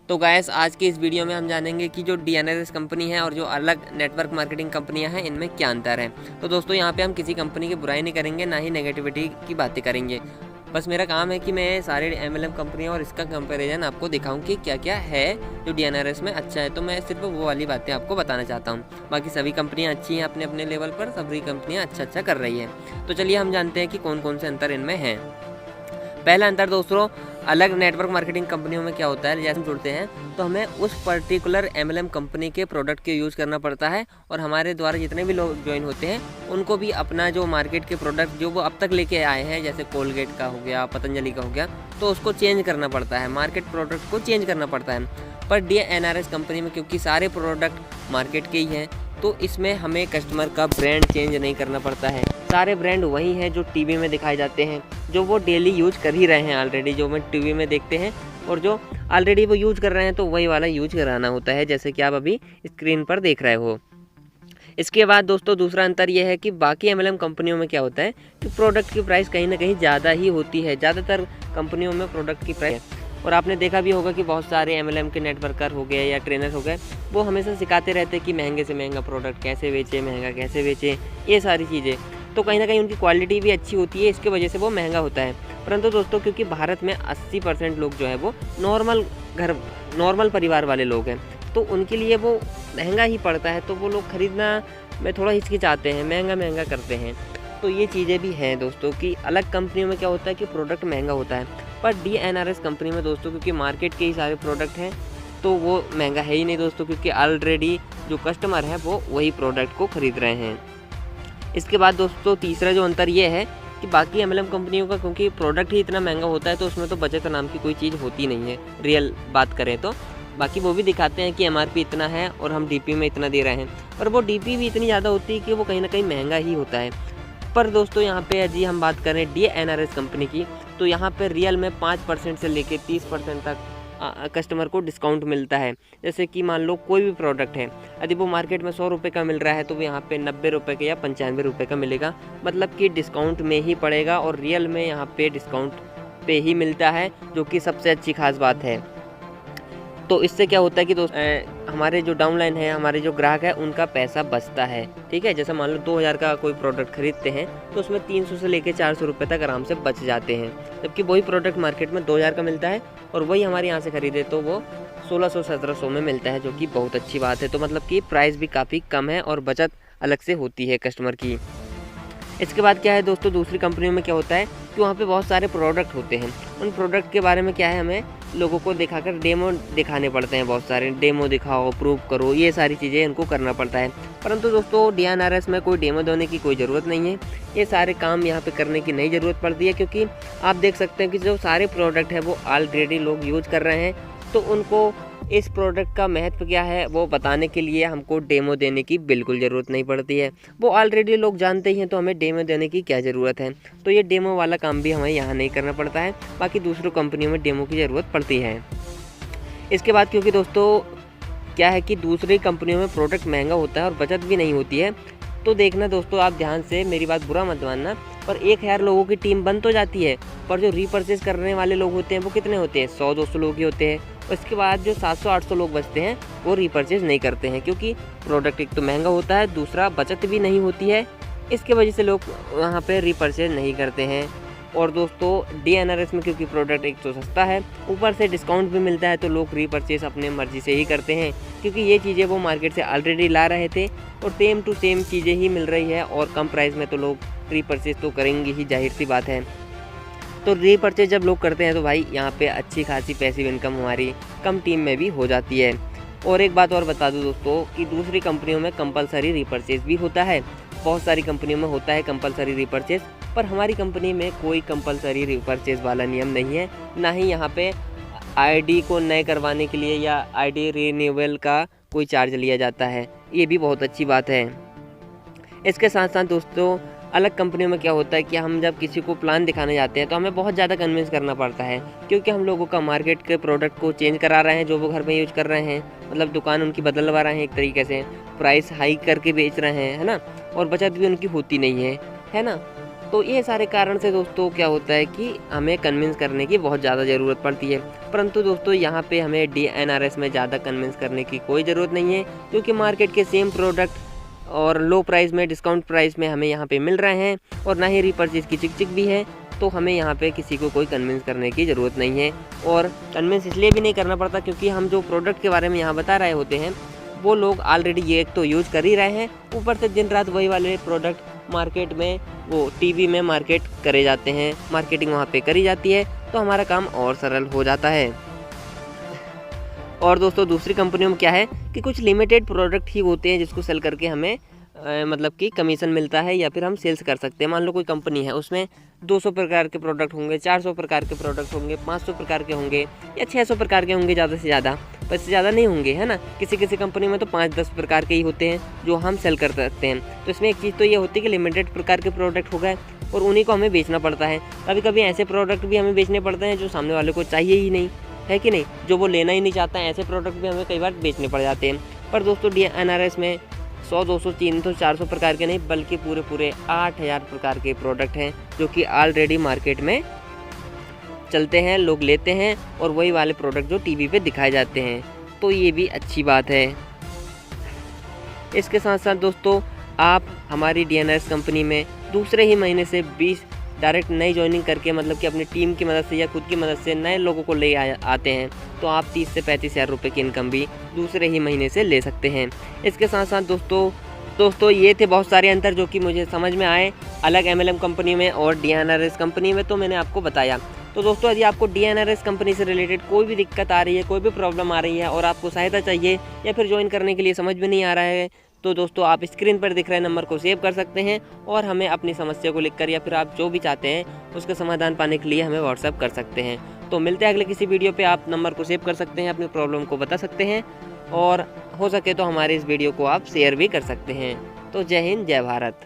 तो गाइस आज के इस वीडियो में हम जानेंगे कि जो DNRS कंपनी है और जो अलग नेटवर्क मार्केटिंग कंपनियां हैं इनमें क्या अंतर है। तो दोस्तों यहाँ पे हम किसी कंपनी की बुराई नहीं करेंगे, ना ही नेगेटिविटी की बातें करेंगे। बस मेरा काम है कि मैं सारे MLM कंपनियां और इसका कंपैरिजन आपको दिखाऊं कि क्या क्या है जो DNRS में अच्छा है। तो मैं सिर्फ वो वाली बातें आपको बताना चाहता हूँ। बाकी सभी कंपनियाँ अच्छी हैं अपने अपने लेवल पर, सभी कंपनियाँ अच्छा कर रही हैं। तो चलिए हम जानते हैं कि कौन कौन से अंतर इनमें हैं। पहला अंतर दोस्तों, अलग नेटवर्क मार्केटिंग कंपनियों में क्या होता है, जैसे हम जुड़ते हैं तो हमें उस पर्टिकुलर MLM कंपनी के प्रोडक्ट के यूज़ करना पड़ता है और हमारे द्वारा जितने भी लोग ज्वाइन होते हैं उनको भी अपना जो मार्केट के प्रोडक्ट जो वो अब तक लेके आए हैं, जैसे कोलगेट का हो गया, पतंजलि का हो गया, तो उसको चेंज करना पड़ता है, मार्केट प्रोडक्ट को चेंज करना पड़ता है। पर DNRS कंपनी में क्योंकि सारे प्रोडक्ट मार्केट के ही हैं तो इसमें हमें कस्टमर का ब्रांड चेंज नहीं करना पड़ता है। सारे ब्रांड वही हैं जो टीवी में दिखाए जाते हैं, जो वो डेली यूज कर ही रहे हैं ऑलरेडी, जो मैं टीवी में देखते हैं और जो ऑलरेडी वो यूज कर रहे हैं तो वही वाला यूज कराना होता है, जैसे कि आप अभी स्क्रीन पर देख रहे हो। इसके बाद दोस्तों दूसरा अंतर यह है कि बाकी MLM कंपनियों में क्या होता है कि प्रोडक्ट की प्राइस कहीं ना कहीं ज़्यादा ही होती है। ज़्यादातर कंपनियों में प्रोडक्ट की प्राइस, और आपने देखा भी होगा कि बहुत सारे MLM के नेटवर्कर हो गए या ट्रेनर हो गए, वो हमेशा सिखाते रहते हैं कि महंगे से महंगा प्रोडक्ट कैसे बेचें, महंगा कैसे बेचें, ये सारी चीज़ें। तो कहीं ना कहीं उनकी क्वालिटी भी अच्छी होती है, इसके वजह से वो महंगा होता है। परंतु दोस्तों क्योंकि भारत में 80% लोग जो है वो नॉर्मल परिवार वाले लोग हैं, तो उनके लिए वो महंगा ही पड़ता है, तो वो लोग ख़रीदना में थोड़ा हिचकिचाते हैं, महंगा करते हैं। तो ये चीज़ें भी हैं दोस्तों कि अलग कंपनियों में क्या होता है कि प्रोडक्ट महंगा होता है, पर DNRS कंपनी में दोस्तों क्योंकि मार्केट के ही सारे प्रोडक्ट हैं तो वो महंगा है ही नहीं दोस्तों, क्योंकि ऑलरेडी जो कस्टमर है वो वही प्रोडक्ट को ख़रीद रहे हैं। इसके बाद दोस्तों तीसरा जो अंतर ये है कि बाकी MLM कंपनियों का क्योंकि प्रोडक्ट ही इतना महंगा होता है तो उसमें तो बचत नाम की कोई चीज़ होती नहीं है, रियल बात करें तो। बाकी वो भी दिखाते हैं कि MRP इतना है और हम DP में इतना दे रहे हैं, पर वो DP भी इतनी ज़्यादा होती है कि वो कहीं ना कहीं महंगा ही होता है। पर दोस्तों यहाँ पे यदि हम बात करें DNRS कंपनी की, तो यहाँ पे रियल में 5% से लेके 30% तक कस्टमर को डिस्काउंट मिलता है। जैसे कि मान लो कोई भी प्रोडक्ट है, यदि वो मार्केट में 100 रुपये का मिल रहा है तो वो यहाँ पे 90 रुपये का या 95 रुपये का मिलेगा, मतलब कि डिस्काउंट में ही पड़ेगा और रियल में यहाँ पे डिस्काउंट पे ही मिलता है, जो कि सबसे अच्छी खास बात है। तो इससे क्या होता है कि हमारे जो डाउनलाइन है, हमारे जो ग्राहक है, उनका पैसा बचता है। ठीक है, जैसे मान लो 2000 का कोई प्रोडक्ट खरीदते हैं तो उसमें 300 से लेके 400 रुपये तक आराम से बच जाते हैं, जबकि वही प्रोडक्ट मार्केट में 2000 का मिलता है और वही हमारे यहाँ से खरीदे तो वो 1600-1700 में मिलता है, जो कि बहुत अच्छी बात है। तो मतलब कि प्राइस भी काफ़ी कम है और बचत अलग से होती है कस्टमर की। इसके बाद क्या है दोस्तों, दूसरी कंपनियों में क्या होता है कि वहाँ पे बहुत सारे प्रोडक्ट होते हैं। उन प्रोडक्ट के बारे में क्या है, हमें लोगों को दिखाकर डेमो दिखाने पड़ते हैं, बहुत सारे डेमो दिखाओ, प्रूव करो, ये सारी चीज़ें उनको करना पड़ता है। परंतु दोस्तों DNRS में कोई डेमो देने की कोई ज़रूरत नहीं है, ये सारे काम यहाँ पे करने की नहीं ज़रूरत पड़ती है, क्योंकि आप देख सकते हैं कि जो सारे प्रोडक्ट हैं वो ऑलरेडी लोग यूज़ कर रहे हैं। तो उनको इस प्रोडक्ट का महत्व क्या है वो बताने के लिए हमको डेमो देने की बिल्कुल ज़रूरत नहीं पड़ती है, वो ऑलरेडी लोग जानते ही हैं, तो हमें डेमो देने की क्या ज़रूरत है। तो ये डेमो वाला काम भी हमें यहाँ नहीं करना पड़ता है, बाकी दूसरों कंपनियों में डेमो की ज़रूरत पड़ती है। इसके बाद क्योंकि दोस्तों क्या है कि दूसरी कंपनियों में प्रोडक्ट महंगा होता है और बचत भी नहीं होती है, तो देखना दोस्तों आप ध्यान से, मेरी बात बुरा मत मानना, पर 1000 लोगों की टीम बन तो जाती है, पर जो रीपरचेज करने वाले लोग होते हैं वो कितने होते हैं, 100-200 लोग ही होते हैं। उसके बाद जो 700-800 लोग बचते हैं वो रीपरचेज नहीं करते हैं, क्योंकि प्रोडक्ट एक तो महंगा होता है, दूसरा बचत भी नहीं होती है, इसके वजह से लोग वहाँ पे रीपरचेज नहीं करते हैं। और दोस्तों DNRS में क्योंकि प्रोडक्ट एक तो सस्ता है, ऊपर से डिस्काउंट भी मिलता है, तो लोग रीपरचेज अपने मर्जी से ही करते हैं, क्योंकि ये चीज़ें वो मार्केट से ऑलरेडी ला रहे थे और सेम टू सेम चीज़ें ही मिल रही है और कम प्राइस में, तो लोग रीपरचेज तो करेंगे ही, जाहिर सी बात है। तो रीपरचेज जब लोग करते हैं तो भाई यहाँ पे अच्छी खासी पैसिव इनकम हमारी कम टीम में भी हो जाती है। और एक बात और बता दूँ दोस्तों कि दूसरी कंपनियों में कंपलसरी रीपरचेज भी होता है, बहुत सारी कंपनियों में होता है कंपलसरी रीपरचेज, पर हमारी कंपनी में कोई कंपलसरी रीपरचेज वाला नियम नहीं है, ना ही यहाँ पे ID को नए करवाने के लिए या ID रिन्यूअल का कोई चार्ज लिया जाता है, ये भी बहुत अच्छी बात है। इसके साथ साथ दोस्तों अलग कंपनियों में क्या होता है कि हम जब किसी को प्लान दिखाने जाते हैं तो हमें बहुत ज़्यादा कन्विंस करना पड़ता है, क्योंकि हम लोगों का मार्केट के प्रोडक्ट को चेंज करा रहे हैं, जो वो घर में यूज कर रहे हैं, मतलब दुकान उनकी बदलवा रहे हैं, एक तरीके से प्राइस हाई करके बेच रहे हैं, है ना, और बचत भी उनकी होती नहीं है ना। तो ये सारे कारण से दोस्तों क्या होता है कि हमें कन्विंस करने की बहुत ज़्यादा ज़रूरत पड़ती है। परंतु दोस्तों यहाँ पे हमें DNRS में ज़्यादा कन्विंस करने की कोई ज़रूरत नहीं है, क्योंकि मार्केट के सेम प्रोडक्ट और लो प्राइस में, डिस्काउंट प्राइस में हमें यहाँ पे मिल रहे हैं और ना ही रीपरचेज की चिक भी है। तो हमें यहाँ पे किसी को कोई कन्विंस करने की ज़रूरत नहीं है। और कन्विंस इसलिए भी नहीं करना पड़ता क्योंकि हम जो प्रोडक्ट के बारे में यहाँ बता रहे होते हैं वो लोग ऑलरेडी ये एक तो यूज़ कर ही रहे हैं, ऊपर से दिन रात वही वाले प्रोडक्ट मार्केट में, वो टीवी में मार्केट करे जाते हैं, मार्केटिंग वहाँ पे करी जाती है, तो हमारा काम और सरल हो जाता है। और दोस्तों दूसरी कंपनियों में क्या है कि कुछ लिमिटेड प्रोडक्ट ही होते हैं जिसको सेल करके हमें मतलब कि कमीशन मिलता है या फिर हम सेल्स कर सकते हैं। मान लो कोई कंपनी है, उसमें 200 प्रकार के प्रोडक्ट होंगे, 400 प्रकार के प्रोडक्ट होंगे, 500 प्रकार के होंगे या 600 प्रकार के होंगे ज़्यादा से ज़्यादा, पर इससे ज़्यादा नहीं होंगे, है ना। किसी कंपनी में तो 5-10 प्रकार के ही होते हैं जो हम सेल कर सकते हैं। तो इसमें एक चीज़ तो ये होती है कि लिमिटेड प्रकार के प्रोडक्ट हो गए और उन्हीं को हमें बेचना पड़ता है। कभी कभी ऐसे प्रोडक्ट भी हमें बेचने पड़ते हैं जो सामने वाले को चाहिए ही नहीं, है कि नहीं, जो वो लेना ही नहीं चाहता है। ऐसे प्रोडक्ट भी हमें कई बार बेचने पड़ जाते हैं। पर दोस्तों DNRS में 100, 200, 300, 400 प्रकार के नहीं, बल्कि पूरे 8000 प्रकार के प्रोडक्ट हैं जो कि ऑलरेडी मार्केट में चलते हैं, लोग लेते हैं और वही वाले प्रोडक्ट जो टीवी पे दिखाए जाते हैं। तो ये भी अच्छी बात है। इसके साथ साथ दोस्तों आप हमारी DNRS कंपनी में दूसरे ही महीने से 20 डायरेक्ट नई ज्वाइनिंग करके, मतलब कि अपनी टीम की मदद से या खुद की मदद से नए लोगों को ले आते हैं, तो आप 30 से 35 हज़ार रुपये की इनकम भी दूसरे ही महीने से ले सकते हैं। इसके साथ साथ दोस्तों ये थे बहुत सारे अंतर जो कि मुझे समझ में आए अलग MLM कंपनी में और DNRS कंपनी में, तो मैंने आपको बताया। तो दोस्तों यदि आपको DNRS कंपनी से रिलेटेड कोई भी दिक्कत आ रही है, कोई भी प्रॉब्लम आ रही है और आपको सहायता चाहिए या फिर ज्वाइन करने के लिए समझ में नहीं आ रहा है, तो दोस्तों आप स्क्रीन पर दिख रहे नंबर को सेव कर सकते हैं और हमें अपनी समस्या को लिखकर या फिर आप जो भी चाहते हैं उसका समाधान पाने के लिए हमें व्हाट्सएप कर सकते हैं। तो मिलते हैं अगले किसी वीडियो पे। आप नंबर को सेव कर सकते हैं, अपनी प्रॉब्लम को बता सकते हैं और हो सके तो हमारे इस वीडियो को आप शेयर भी कर सकते हैं। तो जय हिंद, जय भारत।